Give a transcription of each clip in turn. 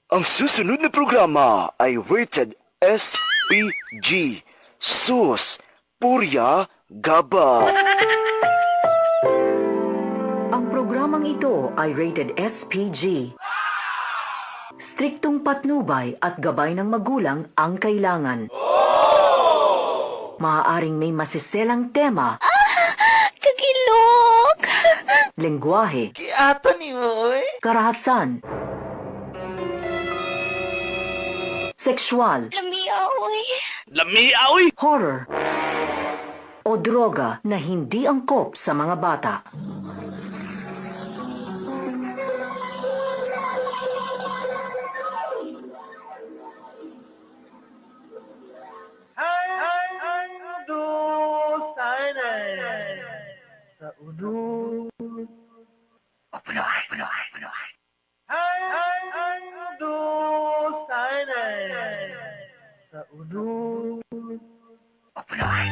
Ang susunod na programa ay rated SPG. Sus, Purya Gaba. Ang programang ito ay rated SPG. Striktong patnubay at gabay ng magulang ang kailangan. Maaaring may masiselang tema, Kagilok! lengguwahe, Kiato ni mo, eh. karahasan, sexual, Lamiaoy. Lamiaoy! horror, o droga na hindi angkop sa mga bata. Ando sana sa ulo. Punuan. Ando sana sa ulo. Punuan.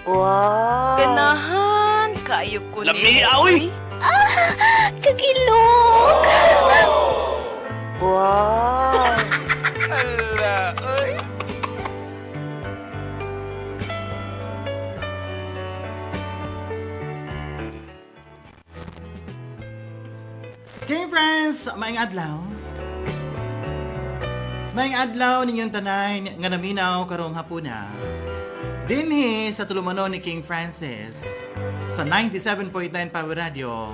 Wow! Ganahan, kayo ko Lamiaoy! Kagilok! Wow! Hala, oy. King friends, maayong adlaw. Maayong adlaw ninyong tanan nga naminaw karong hapuna. Dinhi sa tulumanon ni King Francis sa 97.9 Power Radio,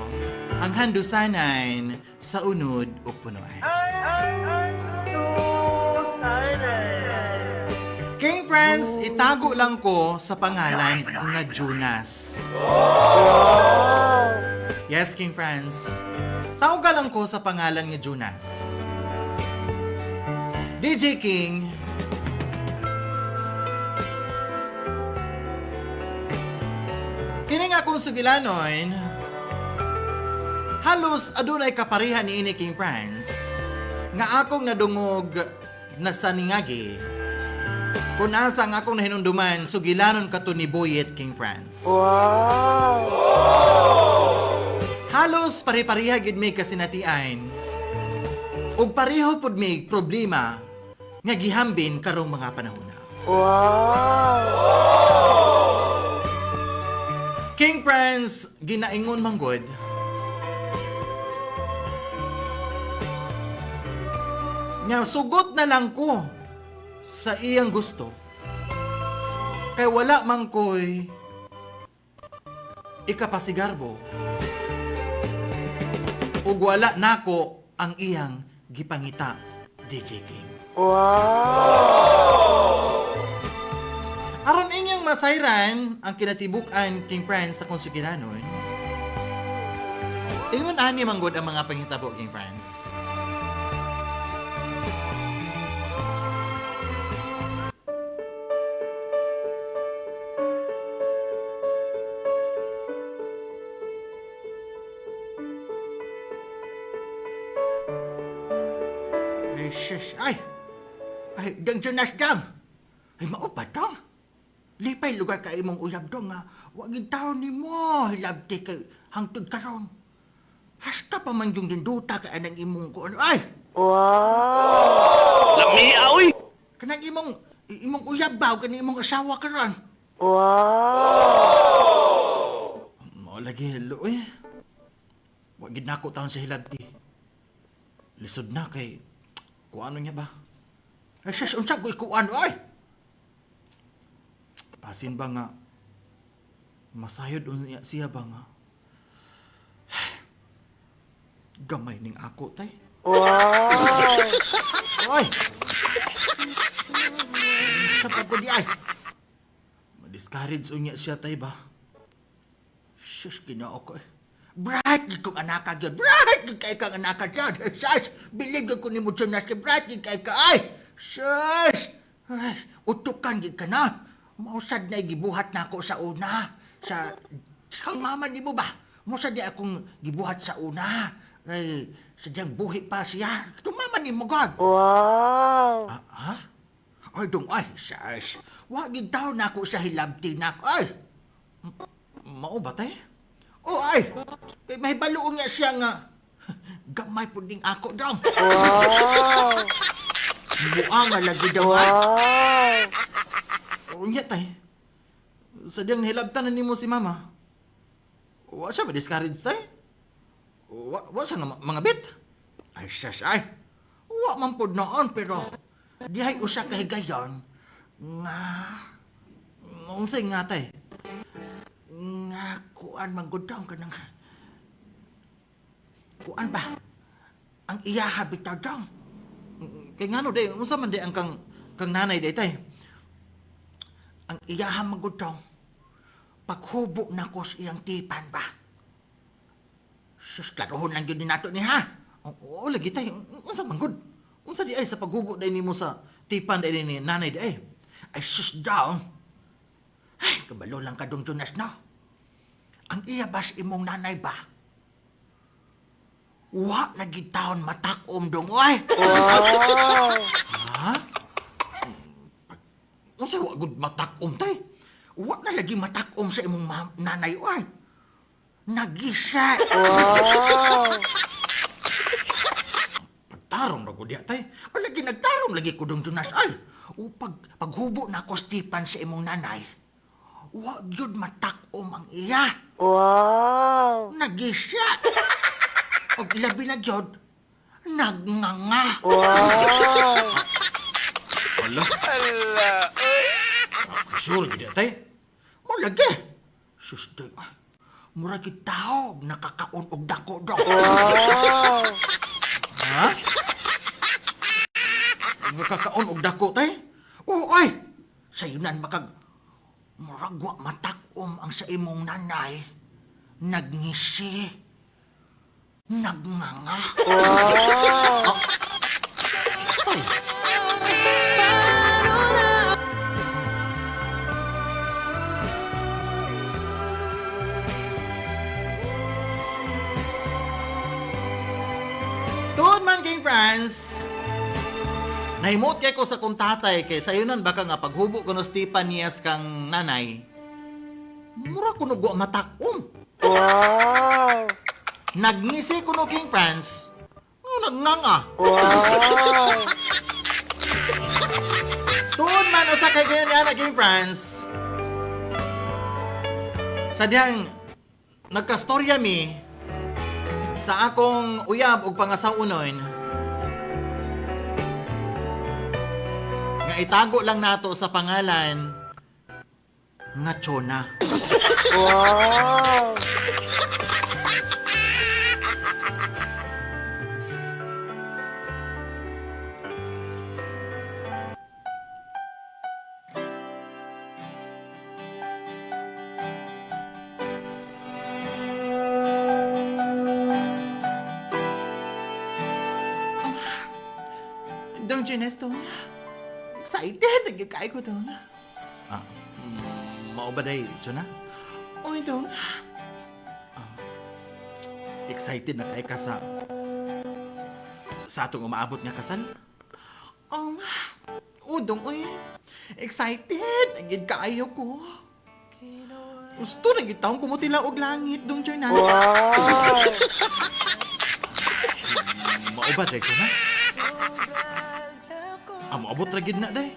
ang handusanan sa unod ug punuan. King friends, itago lang ko sa pangalan nga Jonas. Yes, King friends. Tawag lang ko sa pangalan nga Jonas. DJ King, kining akong sugilanon, halos adunay kaparihan ni ini King Franz, nga akong nadungog na saningagi, kung asa nga akong nahinunduman, sugilanon kato ni Boyet King Franz. Halos pare-pareha gid may kasinatian, ug pareho pud may problema nga gihambin karong mga panahon. King Franz, ginaingon manggod, nga sugot na lang ko sa iyang gusto, kay wala man ko'y ikapasigarbo, ug wala nako ang iyang gipangita, DJ King. Aron inyong masayran ang kinatibuk-an King Franz sa konsukilanon, ingon ani manggod ang mga panghitabo, King Franz. Ay, shush. Ay, Dang Jonas Dang. Ay, maupa dong. Lipay lugar ka imong uyab dong nga. Wagin tao ni mo. Hilabti kay hangtod karon. Hasta pa man yung dinduta ka anang imong ko. Ay! Lamiaoy! Kanang imong uyab ba? Kanang imong asawa karon. Mao lagi, hello eh. Wagin na ako taon sa hilabti. Lisod na kay... Kung ano niya ba? Ay, sas, unsa ko ikuan, ay! Pasin ba nga, masayod unya siya ba nga? Gamay ning ako, tay. Oy! Sa pagod di, ay! Madiscourage unya siya, tay ba? Sus, ginao ko, eh. Bright gid kong anak ka gyud. Bright gid kay kang anak ka gyud. Sus, bilig ko ni mo Jonas kay bright gid kay ka. Ay, sus. Ay, utukan gid ka na. Mausad na gibuhat na ako sa una. Sa mama ni mo ba? Mausad na akong gibuhat sa una. Ay, sadyang buhi pa siya. Tumama ni mo god. Ha? Ay, dong, ay, sus. Wag gid taw na ako sa hilabti na. Ay, Mao ba tay? Oh ay, kay may baluon nga siya nga. Gamay po ding ako daw. Wow! Buang nga lagi daw. Wow! O niya tay. Sadyang nahilabtan na nimo si mama. Wa siya ma-discourage tay? Wa siya nga mga bit? Ay, sas ay. Wa man po noon, pero dihay usa kahigayon nga unsay nga tay? Nga kuan manggudong ka ng kuan ba? Ang iyaha bitaw daw. Kay ngano day, unsa man day ang kang nanay day tay? Ang iyaha manggudong paghubo na ko sa iyang tipan ba? Sus, klarohon lang yun din nato ni ha. Oo, lagi tayo. Unsa man gud? Unsa di ay sa paghubo day nimo sa tipan day ni nanay day? Ay sus daw. Ay, kabalo lang kadong Jonas no. Ang iya bas imong nanay ba? Wa na gitawon matakom dong oy. Wow! Ha? Unsa wa gud matakom tay? Wa na lagi matakom sa imong nanay oy. Nagisa. Wow! Pagtarong na ko diya tay. O lagi nagtarong lagi ko dong Jonas ay. O paghubo na ko Stipan sa imong nanay. Wa jud matakom ang iya. Wow! Nagisa. O labi na jud nagnganga. Wow! Ala, Ala, uy. sure gid tay. Mo lagi. Sus day. Mura gid taog nakakaon og dako dong. Wow! Ha? Nakakaon og dako tay? Oo ay. Sayunan makag murag wa matakom ang sa imong nanay. Nagngisi. Nagnganga. Wow! Tay. Tuod man king friends. Nahimot kay ko sa kong tatay kay sayunan baka nga paghubo ko no Stipan niyas kang nanay. Mura ko nugwa matakom. Wow! Nagngisi ko no king friends. Nagnganga. Wow! Tuod man usa kay ganyan na king friends. Sadyang nagkastorya mi sa akong uyab ug pangasawunon nga itago lang nato sa pangalan nga Chona. Wow! Dong Jonas to. Excited nagkakay ko to. Ah, mao ba day, Chona? Oy dong. Excited na kay ka sa atong umaabot nga kasal? Udong, oy. Excited. Nagid kaayo ko. Gusto na gitawang kumutila og langit, dong Jonas. Wow! Mao ba day, Chona? Maabot ra gid na day.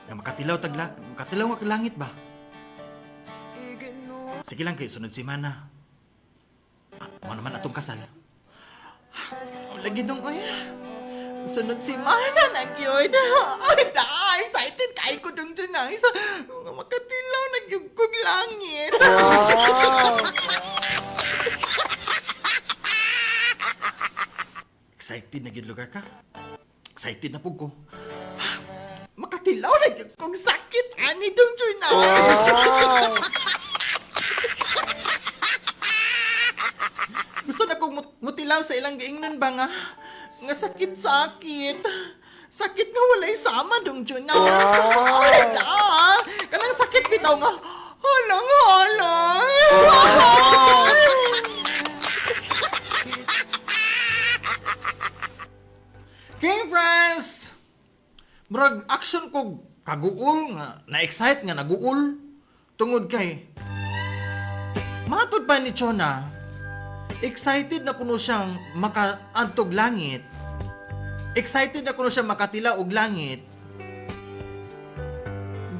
Nga makatilaw nga langit ba? Sige lang kay sunod semana. Mo naman atong kasal. Lagi dong oy. Sunod semana na gyud. Ay, da, excited kay ko dong Jonas. Nga makatilaw na gyud kog langit. Wow! Excited na gyud lugar ka? Excited na pug ko. Makatilaw na gyud kog sakit ani dong Jonas. Wow! Gusto na kong mutilaw sa ilang giingnan ba nga sakit-sakit. Sakit nga walay sama dong Jonas. Wow! Ay, da! Kanang sakit bitaw nga. Halang-halang. King friends! Murag action ko kaguol nga na-excite nga naguol tungod kay Matod pa ni Chona, excited na kuno siyang makaantog langit. Excited na kuno siyang makatila og langit.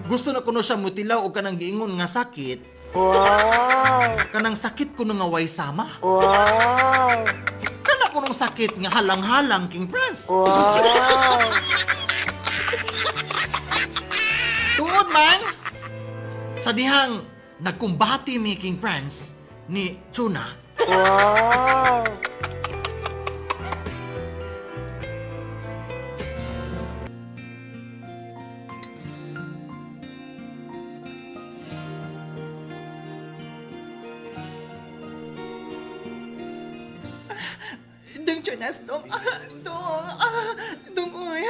Gusto na kuno siya mutilaw og kanang giingon nga sakit. Wow! Kanang sakit kuno nga way sama. Wow! Kana kunong sakit nga halang-halang, King Prince. Wow! Tuod man, sa dihang nagkumbati ni King Prince ni Chuna, Wow! Dong Jonas, dong, uy.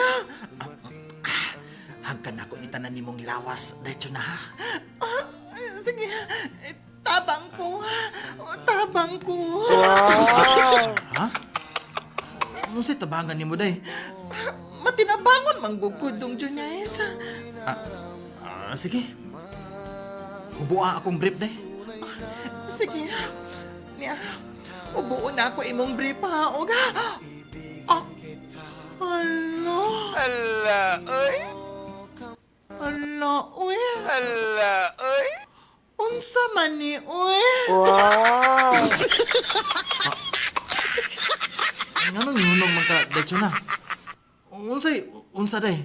Hagkan ako ni tanan nimong lawas, dahil na ha. Sige, tabang ko, tabang ko. Wow! Ha? Musa'y tabangan ni mo, day. Matinabangon manggugod dong Jonas. Sige. Hubua akong brief, day. Sige. Niya. Ubuo na ako imong brief ha, oga. Hala. Ala, oy. Hala, uy. Ala, oy. Unsa man ni, uy. Wow! Ano yung hunong mga detsyo na? Unsa day?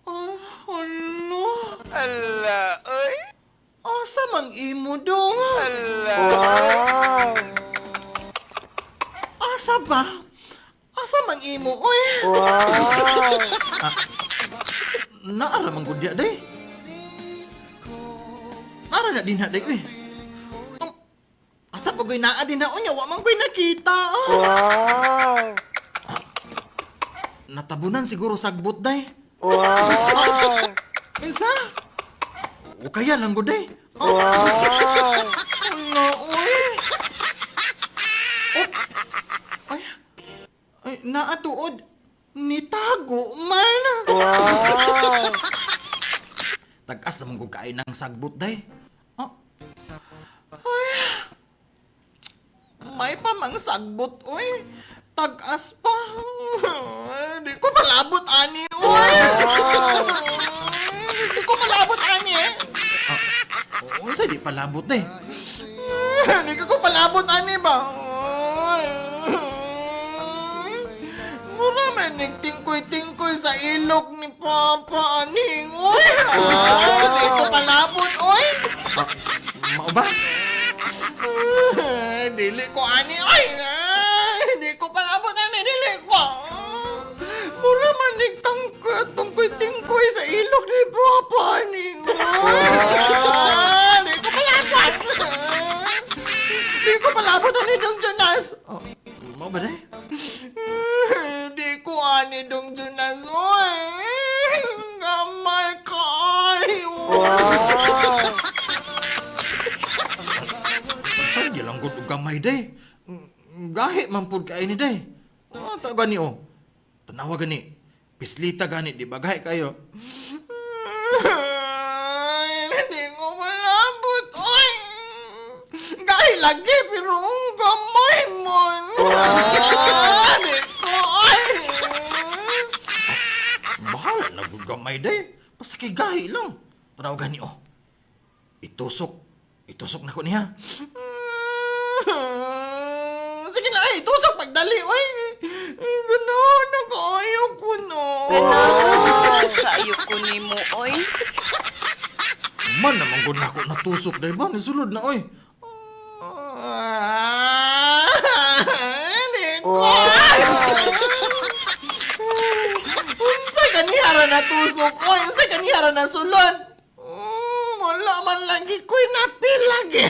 Hala. Ala, oy. Asa mang imo dong? Ala. Wow! Asa ba? Asa mang imo, uy. Wow! Naara mang gudya day. Naara na din na day, uy. Asa pa ko'y naa din na unya, wa man ko'y nakita. Wow! Natabunan siguro sagbot day. Wow! Isa? O kaya lang gud day. Wow! Hala, uy. Oh. Ay, naatuod. Nitago man. Wow! Tag-as naman kong kain ng sagbot, day. Oh. Ay. May pa mang sagbot, uy. Tag-as pa. Di ko malabot, ani, uy. Di ko malabot, ani, eh. Oo, sa'y di palabot, day. Di ko palabot, ani, ba? Mura man nagtingkoy-tingkoy sa ilok ni Papa Aning, uy! Di ko palabot, uy! Mao ba? Dili ko, ani, uy! Di ko palabot, ani, dili ko! Mura man nagtungkoy-tingkoy sa ilok ni Papa Aning, uy! Di ko palabot! Di ko palabot, ani, Dong Jonas! Oh, mao ba, day? Di ko ani Dong Jonas, oy. Gamay kayo. Wow! Saan di lang gud og gamay, day? Gahi man pud kay ni, day. Ta gani, oh. Tanawa gani. Pislita gani, di ba? Gahi kayo. Hindi ko malabot, oy. Gahi lagi, pero gamay mo. Di ko, oy. Bahala na gud gamay, day. Basta kay gahi lang. Tanawa gani, oh. Itusok na ko niya. Sige na, itusok pagdali, oy. Gano'n, nakaayok ko, no. Ganahan sa ayok ko ni mo, oy. Man naman gud na ako natusok, day ba? Nisulod na, oy. Hindi ko. Unsay kanihara na tusok, oy. Unsay kanihara na sulod. Wala man lagi ko'y napilagi.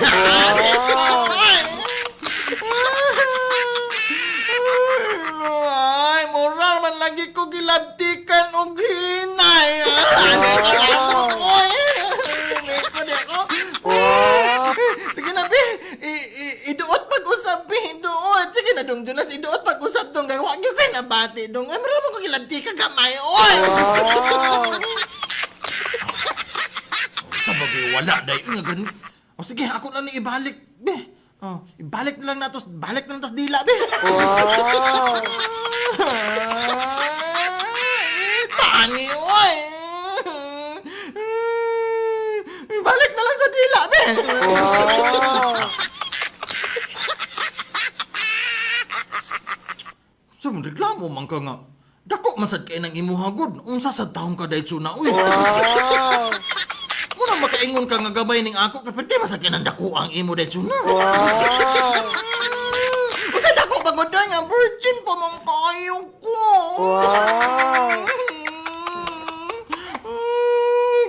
Ay, moral man lagi ko gilabtikan og hinay. Oy. Sige na, Bi. Iduot pag-usap, Bi. Iduot. Sige na, Dong Jonas. Iduot pag-usap, Dong. Huwag yung kayo nabati, Dong. Ay, maraming ko gilabtikan kamay. Oy. Sa bagay wala, day. Nga ganun. O sige, ako lang ni ibalik, be. Ibalik na lang natos, balik na lang tas dila, be. Wow! Tani, oy! Balik na lang sa dila, be. Wow! Sa mong reklamo man ka nga. Dako man sad kay nang imuhagod. Unsa sad taong ka daytso na, uy. Wow! Muna makaingon ka nga gabay ning ako kapati masad kay nang dako ang imo daytso na. Wow! Usa dako bagod na nga virgin pa man kayo ko. Wow!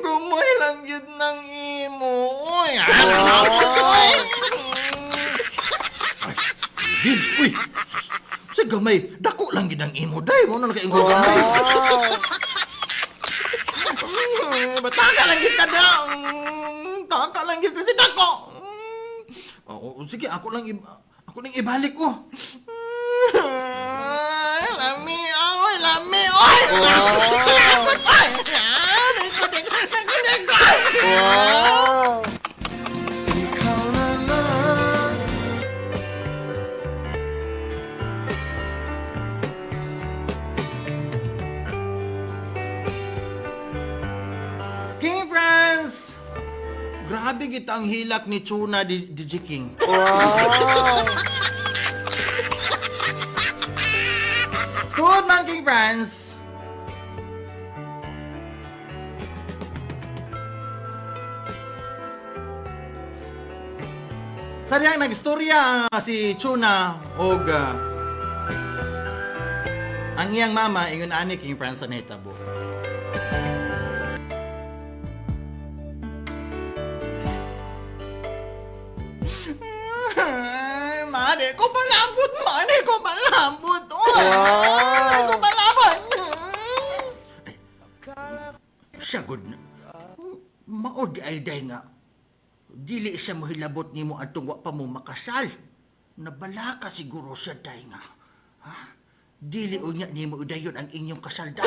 Gamay lang yun ng imo. Uy, uy. Ay, uy. Sa gamay, dako lang yun ang imo. Day, mo na nakaingon gamay. Bataka lang kita na. Taka lang kita si dako. Sige, ako lang ibalik ko. Lami, oy, lami, oy. Wow! King Friends! Grabe kita ang hilak ni Chuna DJ King. Wow! Good man, King Friends! Sariyang nagstorya si Chuna og ang iyang mama ingon ani King Friends sa netabo. Mane ko palambot, mane ko palambot. Oh, mane ko palambot. Siya good na. Maod ay day nga. Dili siya mohilabot nimo atong wa pa mo makasal. Nabala ka siguro siya day nga. Ha? Dili unya nimo udayon ang inyong kasal day.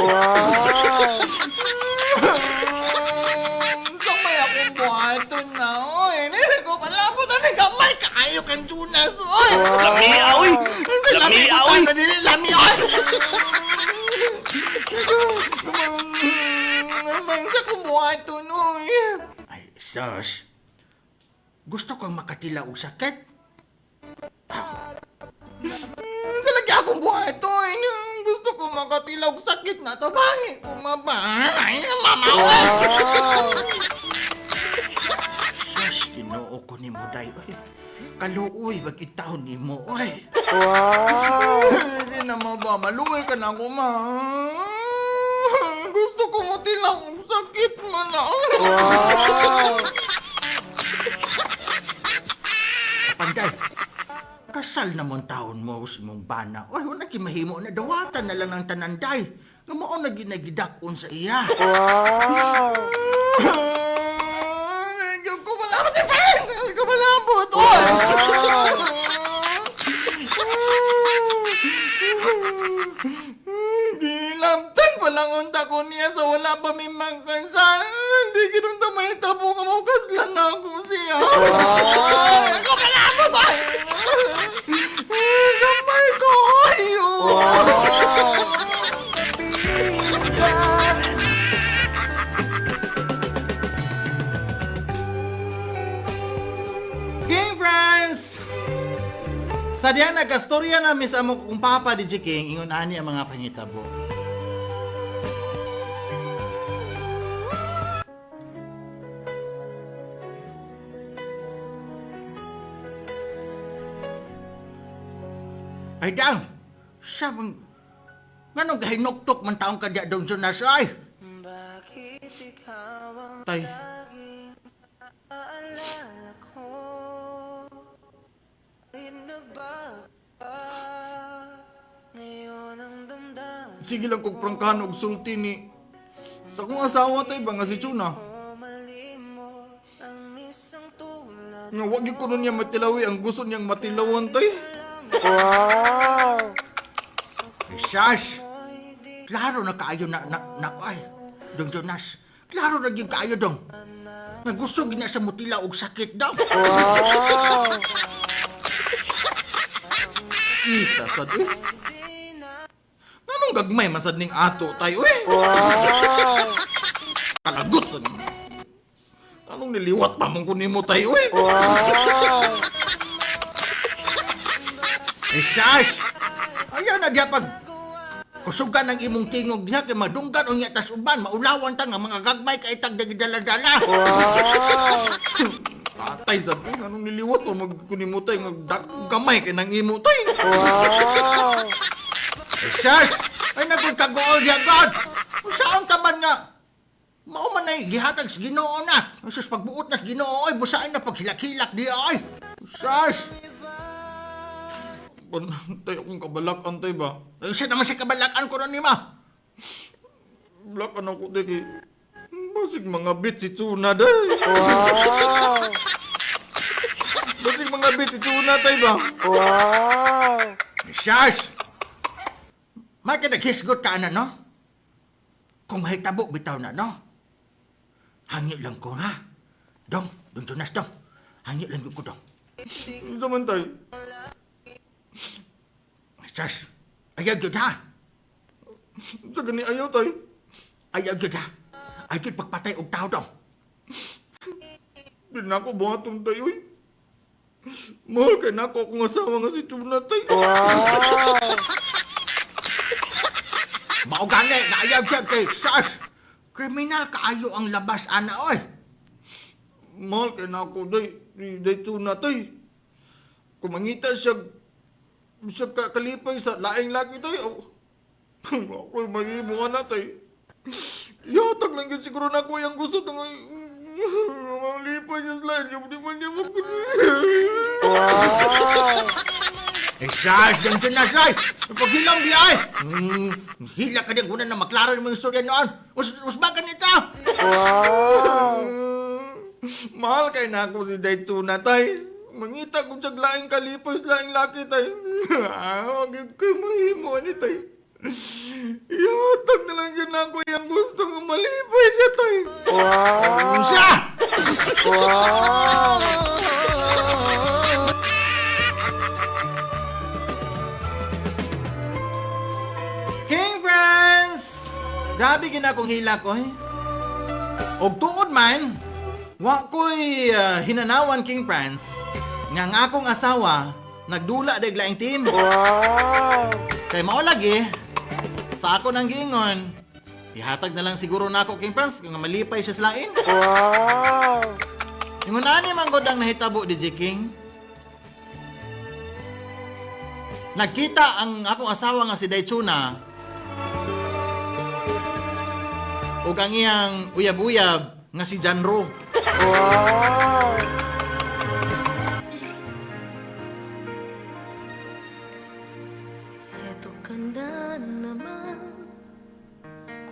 Samay akong buhaton na, oy. Nire ko palambot, ano gamay kaayo kang Jonas, oy. Lami, aoy! Lami, aoy! Lami, oy! Naman sa kong buhaton, oy. Ay, sus. Gusto kong makatila og sakit? Sa lagi akong buhaton. Gusto kong makatila og sakit na tabangi. Kumabay, mama, oy. Sus, ginoo ko ni mo, day, oy. Kaluoy, bagitahon ni mo, oy. Wow! Hindi naman ba, maluoy ka na ako, ma. Gusto ko matilang ang sakit mo na. Wow! Panday, kasal naman taon mo sa mong bana. Oy, wala kimahimo na dawatan na lang ng tananday. Nga mo na ginagidakon sa iya. Wow! Medyo ko malabot si Pres! Medyo ko malabot! Oy! Ginilabtan pa lang unta ko niya sa wala pa may magkansal. Hindi ginunta may tabo ka mo kaslan na ako siya. Medyo ko malabot! Oy! Gamay ko! Oy! King Friends! Sa diyan nagkastorya na mis amo kung papa di King, ingon ani ang mga pangitabo. Ay dang! Siya mong... Nganong gahinoktok man taong kadya dong Jonas ay? Bakit ikaw ang Tay. laging aalala ko? Ay nabago pa ngayon ang damdamin Sige lang kong prangkahan og sulti ni... Sa kong asawa tay ba nga si Chuna? ko malimot ang isang tulad Nga wag ko nun niya matilawi ang gusto niyang matilawan tay. Wow! Sas! Klaro na kaayo na ay. Dong Jonas. Klaro na yung kaayo dong. Nga gusto gina sa mutila og sakit daw. Wow! Kita sad eh. Anong gagmay masad ning ato tayo eh? Wow! Kalagot sad. Anong niliwat pa mong kunin mo tayo eh? Wow! Sas! Ayaw na diya pag kusugan ng imong tingog niya kay madunggan o niya tas uban, maulawan ta nga mga gagmay kay tag dala-dala. Wow! Tatay sad eh. Anong niliwat o magkunin mo tayo nga gamay kay nang imo tayo? Wow! Sas! Ay nagkagkagool diya God! Saan ka man nga? Mao man ay gihatag sa Ginoo na. Sus pagbuot na sa Ginoo ay busain na paghilak-hilak di ay. Sas! Tayo akong kabalakan tayo ba? Ay, siya naman sa kabalakan ko ron ni ma. Balakan ako tayo kay... Basig mga bit si Tuna day. Wow! Basig mga bit si Tuna tayo ba? Wow! Sas! Makinaghisgot ka na, no? Kung mahitabo, bitaw na, no? Hangit lang ko, ha? Dong, Tunas, dong. Hangit lang ko, dong. Zaman tayo. Sas, ayaw yun, ha? Sa gani ayaw tayo. Ayaw yun, ha? Ayaw yun pagpatay og tao, dong. Di na ako buhaton tayo eh. Mahal kay na ako akong asawa nga si Tuna tayo. Wow! Maugani, na ayaw yun kay Sas. Kriminal kaayo ang labas, ana, oy. Mahal kay na ako day Tuna tayo. Kung mangita siya kalipay sa laing laki tayo. Ako'y mahimo na tayo. Yatag lang yun siguro na ako yung gusto ng malipay niya sa lain. Yung di man niya Wow! Sas, yung Tunas, ay. Paghilang di, ay. Hila ka din, guna na maklaro yung mga istorya noon. Usbagan ito. Wow! Mahal kay na ako si Daytuna tay. Mangita ko siya laing kalipay sa laing laki tay. Huwag ka mahimo ni tay. Yatag na lang yun ako yung gusto ng malipay siya tay. Wow! Siya! Wow! King Friends! Grabe gina kong hila ko eh. Og tuod man, wa ko'y hinanawan King Friends nga ang akong asawa nagdula dag laing team. Wow! Kay mao lagi sa ako nang giingon. Ihatag na lang siguro na ako King Friends nga malipay siya sa lain. Wow! Ingon ani man gud ang nahitabo DJ King. Nagkita ang akong asawa nga si Daytuna ug ang iyang uyab-uyab nga si Janro. Wow! Eto ka na naman,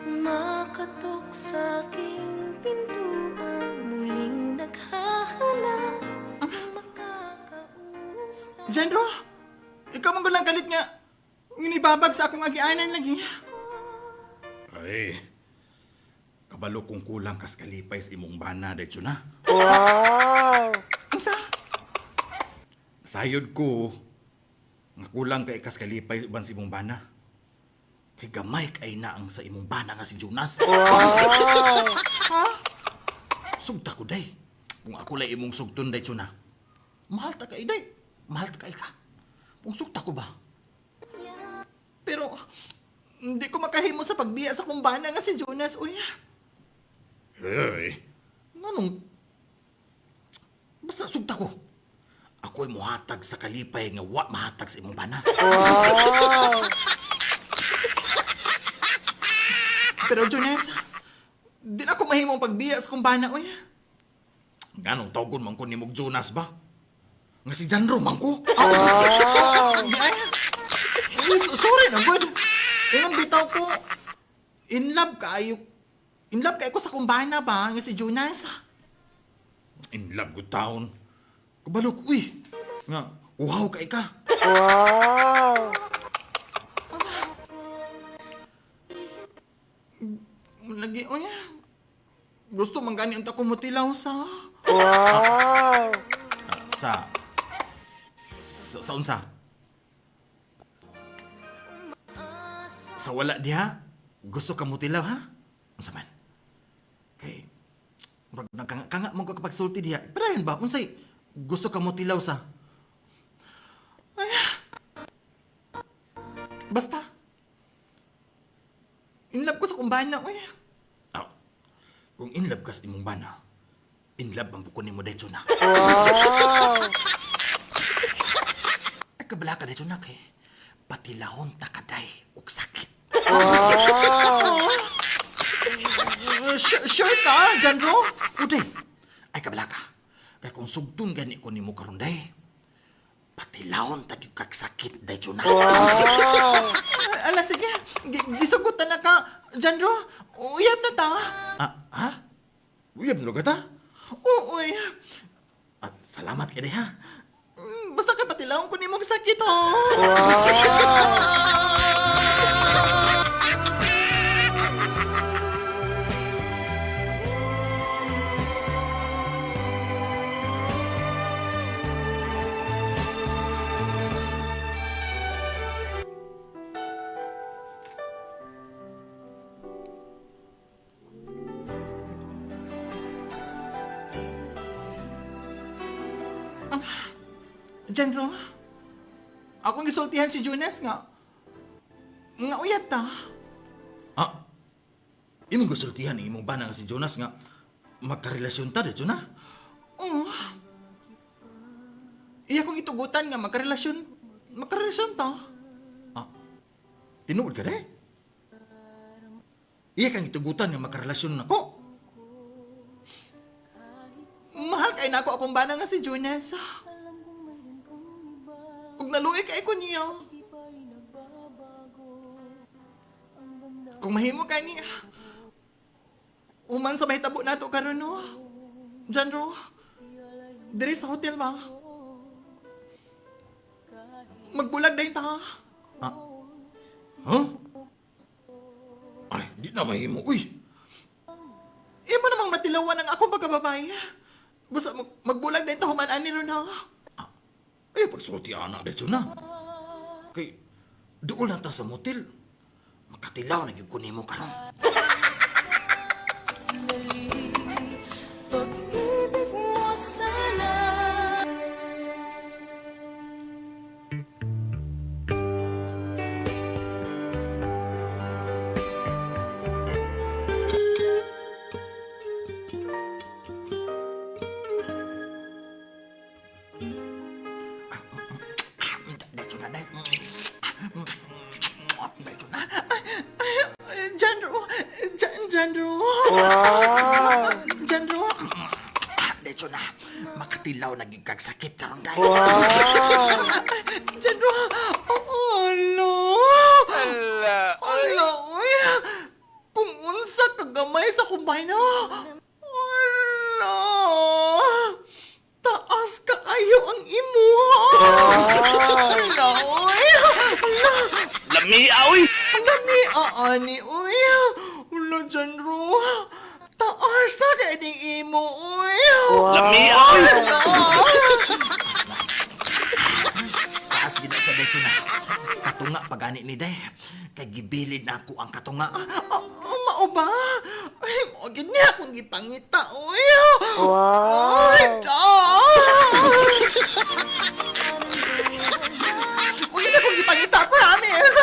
kumakatok sa aking pintuan, muling naghahanap ng makakausap. Janro, ikaw man gud lang kalit nga nginibabag sa akong agianan lagi. Ay, kabalo kong kulang kas kalipay sa imong bana, Daytuna. Wow! Unsa? Sayod ko, nga kulang kay kas kalipay ban sa imong bana. Kay gamay kay na ang sa imong bana nga si Jonas. Wow! Ha? Sugta ko day. Kung ako lay imong sugton, Daytuna. Mahal ta kay day. Mahal ta kay ka. Kung sukta ko ba? Pero hindi ko makahimo sa pagbiya sa kumbana nga si Jonas, uy. Ay, Nanong? Basta sugta ko. ako'y muhatag sa kalipay nga wa mahatag sa imong bana. Wow! Pero Jonas, di na ako mahimong pagbiya sa kumbana, uy. Ganong tawgon man ko ni Mog Jonas ba? Nga si Janro man ko. Wow! Ay, sorry na, good. Ingon bitaw ko, in love kayo. In love kayo ko sa kumbana ba, nga si Jonas. In love good town. Kabalo ko, uy. Nga, wow kay ka. Wow! Lagi, uy. Gusto man gani ang tako mo tilaw sa... Wow! Sa unsa? Sa wala diha, gusto ka mo tilaw, ha? Unsa man? Kay, murag nagkanga mo ka kapag sulti diha. Pero ba? Unsay, gusto ka mo tilaw sa... Ay, basta. In love ko sa kumbana, uy. Kung in love ka sa imong bana, in love ang pukunin mo dahil na. Wow! Ay, kabala ka dahil na, kay patilahon takaday ug sakit. Wow! Sure ka, Jandro? Uday. Ay, kabala ka. Kaya kung sugtun gani ko ni mo karon day, patilahon tagi kag sakit dahil na. Wow! Ala, sige. Gisugutan na ka, Jandro. Uyab na ta. Ha? Uyab na ka ta? Oo, uy. At salamat ka day, ha? Basta ka patilawon ko ni mo sakit, ha? Jandro, akong gisultihan si Jonas nga uyab ta. Imong gusultihan ni imong bana nga si Jonas nga magkarelasyon ta dahil na. Oo. Iya kong itugutan nga magkarelasyon ta. Tinuod ka day? Iya kang itugutan nga magkarelasyon nako. Mahal kay nako akong bana nga si Jonas. Ug naluoy kay ko niya. Kung mahimo kay niya. Uman sa mahitabo nato karon no. Jandro. Diri sa hotel ba? Magbulag dayon ta. Huh? Ay, di na mahimo. Uy, Imo namang matilawan ang akong pagkababae. Basta magbulag dayon ta human ani ron ha. ay pagsulti anak dahil na. Kay, doon na ta sa motel. Makatilaw na yung kunin mo karon. Pag-ibig mo sana. Dahil na dahil. Jandro. Wow! Jandro. Dahil na, makatilaw na gigkagsakit karon dahil. Wow! Jandro. Alo. Alo. Uy. Kung unsa kagamay sa kumbay na. Alo. Taas ka ayo ang imo. Alo. Uy. Alo. Lami, aoy! Lami aani. Uy. Alo, Jandro. Taasa ka ni imo. Uy. Lami, aoy! Alo. Taas gina sa dahil na. Katunga pagani ni day. Kay gibilid na ako ang katunga. Mao ba? Ay, mo gid niya akong gipangita. Uy. Wow! Ay, uy, na akong gipangita. Promise.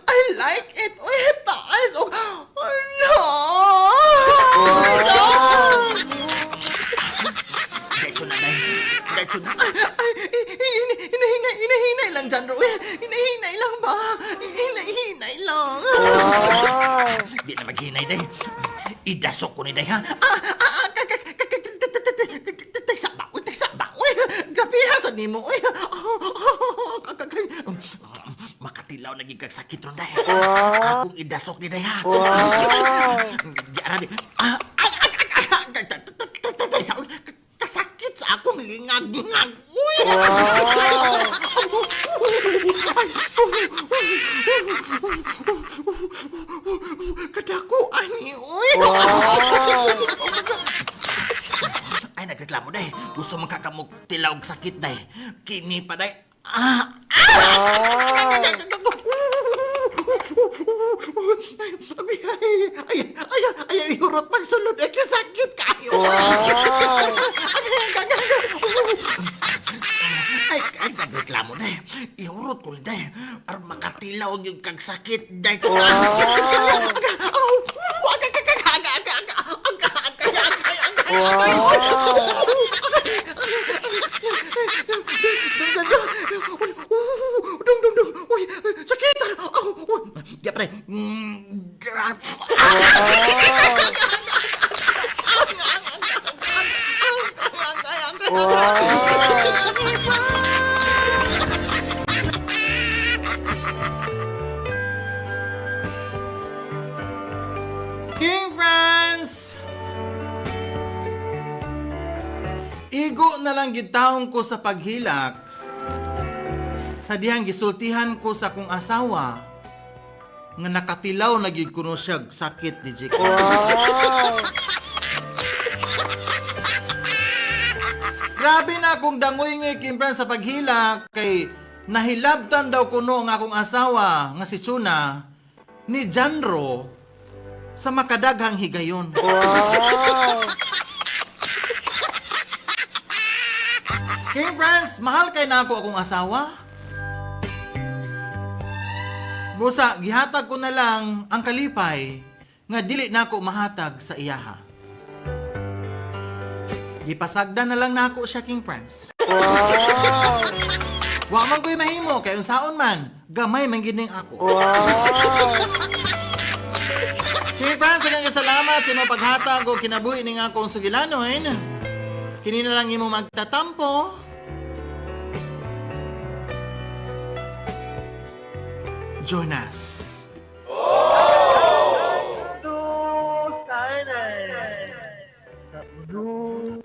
I like it. Uy, taas. Oh, no. Dahil na day. Dahil na. Hinahinay lang, Jandro. Hinahinay lang ba? Hinahinay lang. Wow! Di na maghinay day. Idasok ko ni day ha. Tagsaba. Uy, gabihan sa nimo. Uy. Makatilaw na gigkagsakit ron day. Wow! Akong idasok ni day ha. Wow! Di ara di. Kasakit sa akong lingag-ngag. Uy! Kadako ani. Uy. Wow! reklamo day. Gusto man kakamog tilaw og sakit day. Kini pa day. Ay, hurot magsulod ay kasakit kayo. Ay, reklamo day. Ihurot ko day. Aron makatilaw yung kag sakit day. Dong. Uy, sakit. Di pre. King Franz! Igo na lang gitaon ko sa paghilak. Sa dihang gisultihan ko sa kong asawa nga nakatilaw na gyud kuno siya sakit di Jake. Grabe na akong dangoy nga King Franz sa paghilak kay nahilabtan daw kuno nga akong asawa nga si Chuna ni Janro sa makadaghang higayon. King Franz, mahal kay na ako akong asawa. Busa, gihatag ko na lang ang kalipay nga dili na ako mahatag sa iyaha. Gipasagdan na lang na ako siya, King Franz. Wa man ko'y mahimo, kay unsaon man, gamay man gining ako. King Franz, daghang salamat sa imong paghatag o kinabuhi ning akong sugilanon. Kini na lang imo magtatampo. Jonas. Sana sa ulo.